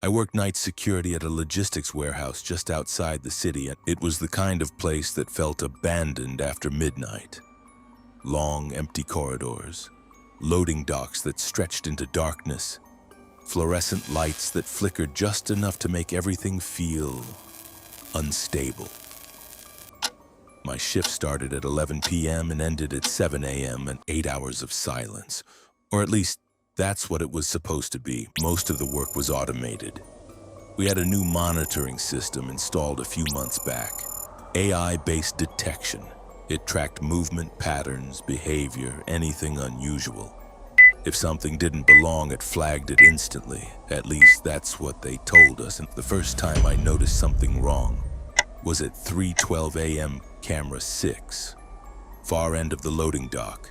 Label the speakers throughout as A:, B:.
A: I worked night security at a logistics warehouse just outside the city, and it was the kind of place that felt abandoned after midnight. Long, empty corridors, loading docks that stretched into darkness, fluorescent lights that flickered just enough to make everything feel unstable. My shift started at 11 p.m. and ended at 7 a.m. and 8 hours of silence. Or at least, that's what it was supposed to be. Most of the work was automated. We had a new monitoring system installed a few months back. AI-based detection. It tracked movement patterns, behavior, anything unusual. If something didn't belong, it flagged it instantly. At least that's what they told us. And the first time I noticed something wrong was at 3:12 a.m. camera 6, far end of the loading dock.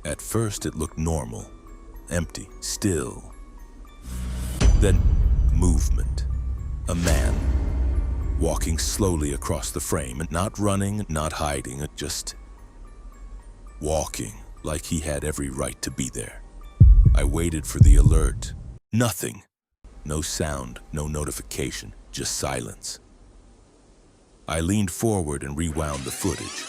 A: At first it looked normal, empty, still. Then movement. A man walking slowly across the frame, not running, not hiding, just walking like he had every right to be there. I waited for the alert. Nothing. No sound, no notification, just silence. I leaned forward and rewound the footage.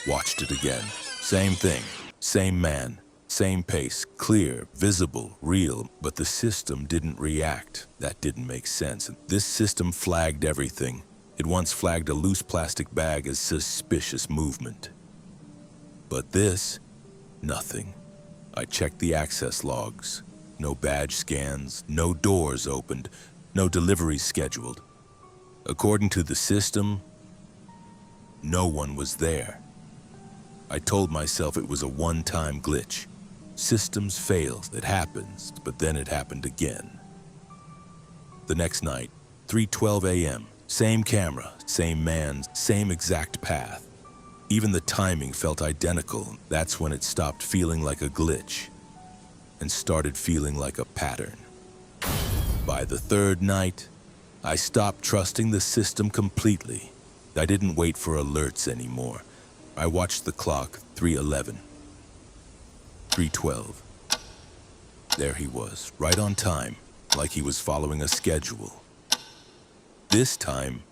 A: Watched it again. Same thing, same man, same pace, clear, visible, real, but the system didn't react. That didn't make sense. This system flagged everything. It once flagged a loose plastic bag as suspicious movement. But this, nothing. I checked the access logs. No badge scans, no doors opened, no deliveries scheduled. According to the system, no one was there. I told myself it was a one-time glitch. Systems fail, it happens, but then it happened again. The next night, 3:12 a.m., same camera, same man, same exact path. Even the timing felt identical. That's when it stopped feeling like a glitch and started feeling like a pattern. By the third night, I stopped trusting the system completely. I didn't wait for alerts anymore. I watched the clock, 3:11, 3:12. There he was, right on time, like he was following a schedule. This time,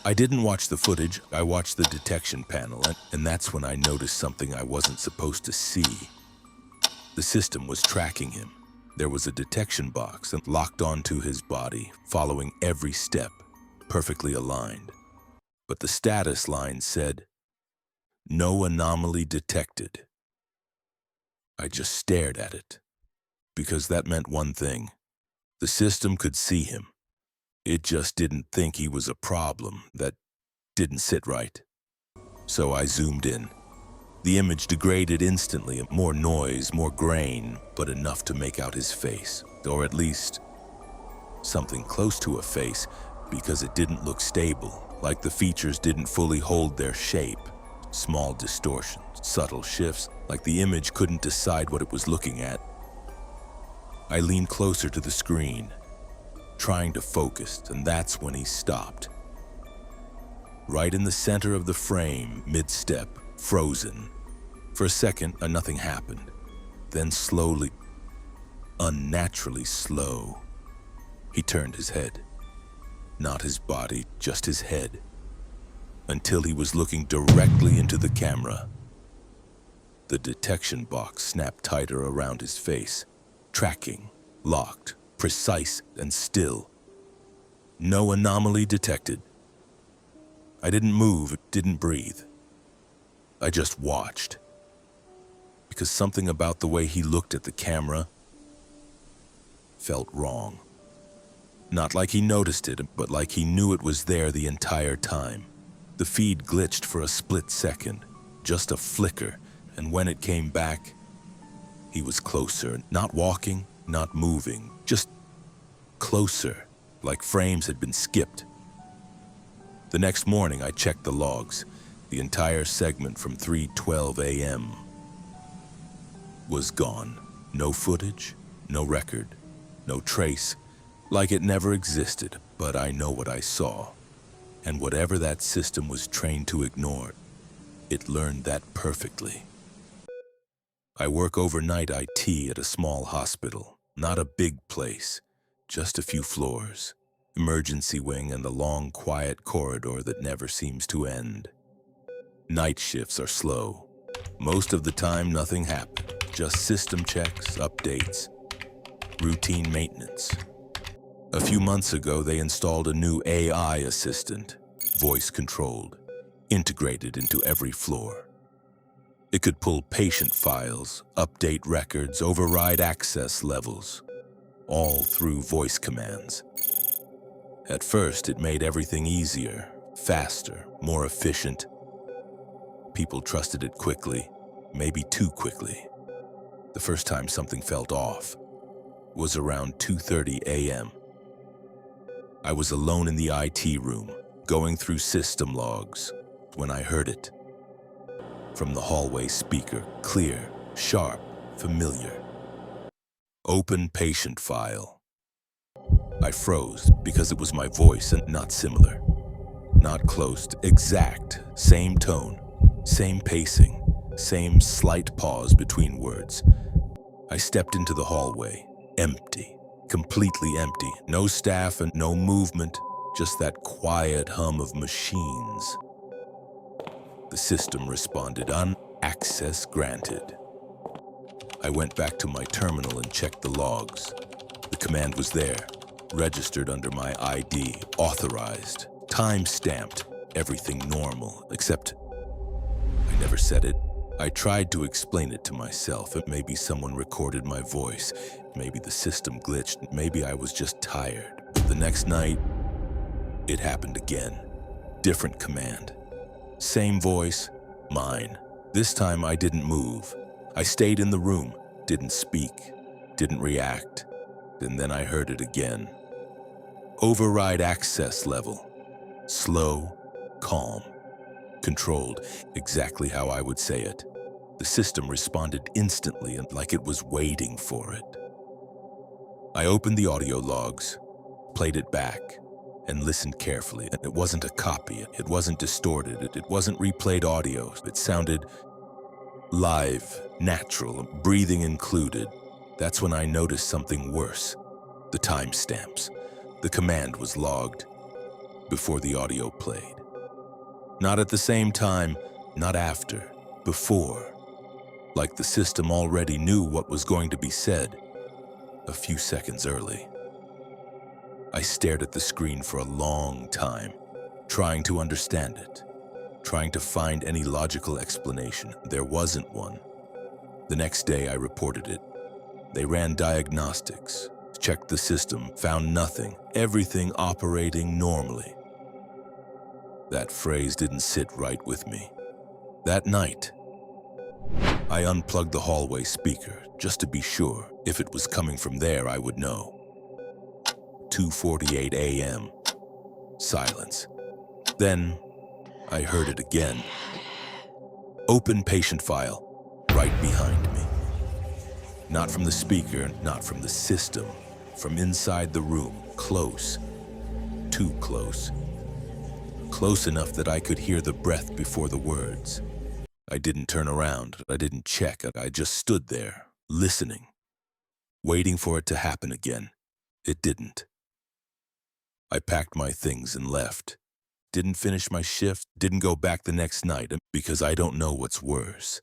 A: I didn't watch the footage, I watched the detection panel, and that's when I noticed something I wasn't supposed to see. The system was tracking him. There was a detection box locked onto his body, following every step, perfectly aligned. But the status line said, "No anomaly detected." I just stared at it, because that meant one thing. The system could see him. It just didn't think he was a problem. That didn't sit right. So I zoomed in. The image degraded instantly, more noise, more grain, but enough to make out his face, or at least something close to a face, because it didn't look stable. Like the features didn't fully hold their shape. Small distortions, subtle shifts, like the image couldn't decide what it was looking at. I leaned closer to the screen, trying to focus, and that's when he stopped. Right in the center of the frame, mid-step, frozen. For a second, nothing happened. Then slowly, unnaturally slow, he turned his head. Not his body, just his head, until he was looking directly into the camera. The detection box snapped tighter around his face, tracking, locked, precise and still. No anomaly detected. I didn't move, didn't breathe. I just watched. Because something about the way he looked at the camera felt wrong. Not like he noticed it, but like he knew it was there the entire time. The feed glitched for a split second, just a flicker, and when it came back, he was closer, not walking, not moving, just closer, like frames had been skipped. The next morning, I checked the logs. The entire segment from 3:12 a.m. was gone. No footage, no record, no trace. Like it never existed, but I know what I saw. And whatever that system was trained to ignore, it learned that perfectly. I work overnight IT at a small hospital, not a big place, just a few floors, emergency wing, and the long, quiet corridor that never seems to end. Night shifts are slow. Most of the time, nothing happened. Just system checks, updates, routine maintenance. A few months ago, they installed a new AI assistant, voice-controlled, integrated into every floor. It could pull patient files, update records, override access levels, all through voice commands. At first, it made everything easier, faster, more efficient. People trusted it quickly, maybe too quickly. The first time something felt off was around 2:30 a.m. I was alone in the IT room, going through system logs, when I heard it. From the hallway speaker, clear, sharp, familiar. Open patient file. I froze because it was my voice and not similar. Not close, exact, same tone, same pacing, same slight pause between words. I stepped into the hallway, empty, completely empty. No staff and no movement, just that quiet hum of machines. The system responded, access granted. I went back to my terminal and checked the logs. The command was there, registered under my ID, authorized, time-stamped, everything normal, except I never said it. I tried to explain it to myself. Maybe someone recorded my voice. Maybe the system glitched. Maybe I was just tired. The next night, it happened again. Different command. Same voice, mine. This time I didn't move. I stayed in the room, didn't speak, didn't react. And then I heard it again. Override access level. Slow, calm, controlled, exactly how I would say it. The system responded instantly and like it was waiting for it. I opened the audio logs, played it back, and listened carefully. It wasn't a copy, it wasn't distorted, it wasn't replayed audio. It sounded live, natural, breathing included. That's when I noticed something worse. The timestamps. The command was logged before the audio played. Not at the same time, not after, before. Like the system already knew what was going to be said a few seconds early. I stared at the screen for a long time, trying to understand it, trying to find any logical explanation. There wasn't one. The next day I reported it. They ran diagnostics, checked the system, found nothing, everything operating normally. That phrase didn't sit right with me. That night, I unplugged the hallway speaker just to be sure. If it was coming from there, I would know. 2:48 a.m. Silence. Then I heard it again. Open patient file, right behind me. Not from the speaker, not from the system. From inside the room, close. Too close. Close enough that I could hear the breath before the words. I didn't turn around, I didn't check, I just stood there, listening, waiting for it to happen again. It didn't. I packed my things and left. Didn't finish my shift, didn't go back the next night, because I don't know what's worse.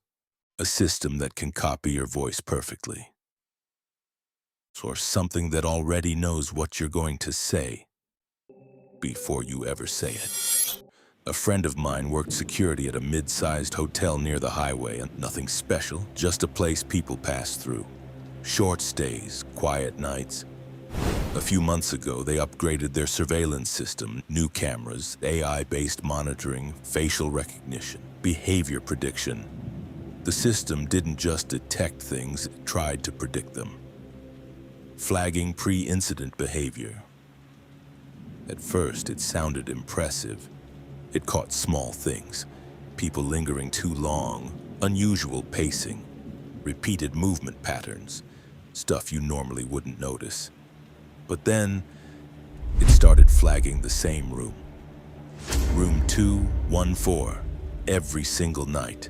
A: A system that can copy your voice perfectly. Or something that already knows what you're going to say before you ever say it. A friend of mine worked security at a mid-sized hotel near the highway, and nothing special, just a place people pass through. Short stays, quiet nights. A few months ago, they upgraded their surveillance system, new cameras, AI-based monitoring, facial recognition, behavior prediction. The system didn't just detect things, it tried to predict them. Flagging pre-incident behavior. At first, it sounded impressive. It caught small things, people lingering too long, unusual pacing, repeated movement patterns, stuff you normally wouldn't notice. But then, it started flagging the same room. Room 214, every single night.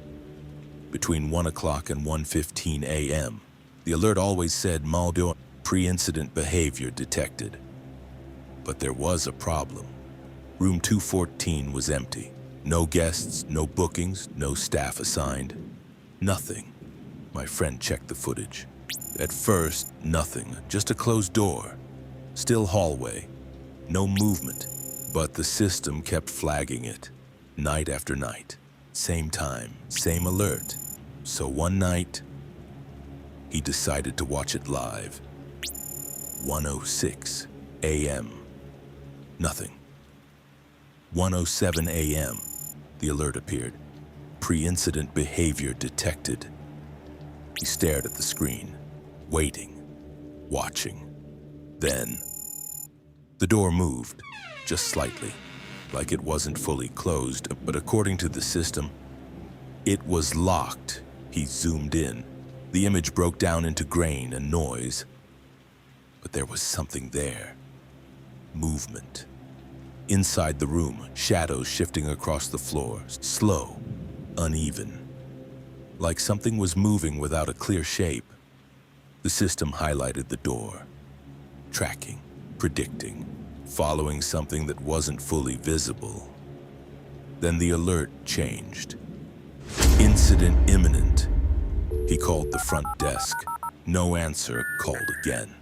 A: Between 1 o'clock and 1:15 a.m. The alert always said Maldo pre-incident behavior detected. But there was a problem. Room 214 was empty. No guests, no bookings, no staff assigned. Nothing. My friend checked the footage. At first, nothing, just a closed door. Still hallway. No movement. But the system kept flagging it. Night after night. Same time, same alert. So one night, he decided to watch it live. 1:06 a.m. Nothing. 1:07 a.m. The alert appeared. Pre-incident behavior detected. He stared at the screen, waiting, watching. Then, the door moved, just slightly, like it wasn't fully closed, but according to the system, it was locked. He zoomed in. The image broke down into grain and noise. But there was something there. Movement. Inside the room, shadows shifting across the floor, slow, uneven. Like something was moving without a clear shape. The system highlighted the door. Tracking, predicting, following something that wasn't fully visible. Then the alert changed. Incident imminent. He called the front desk. No answer, called again.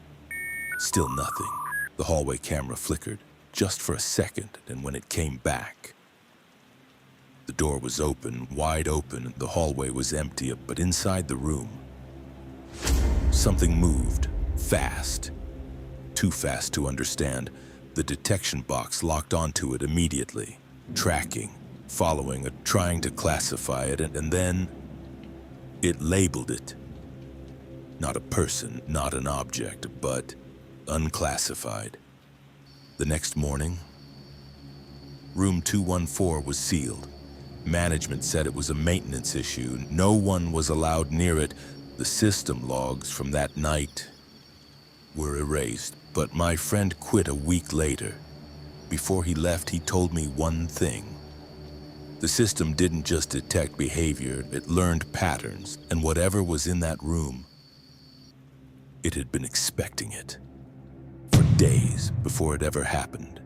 A: Still nothing. The hallway camera flickered, just for a second, and when it came back, the door was open, wide open, the hallway was empty, but inside the room, something moved, fast. Too fast to understand. The detection box locked onto it immediately, tracking, following it, trying to classify it, and then it labeled it. Not a person, not an object, but unclassified. The next morning, room 214 was sealed. Management said it was a maintenance issue. No one was allowed near it. The system logs from that night were erased, but my friend quit a week later. Before he left, he told me one thing. The system didn't just detect behavior, it learned patterns, and whatever was in that room, it had been expecting it for days before it ever happened.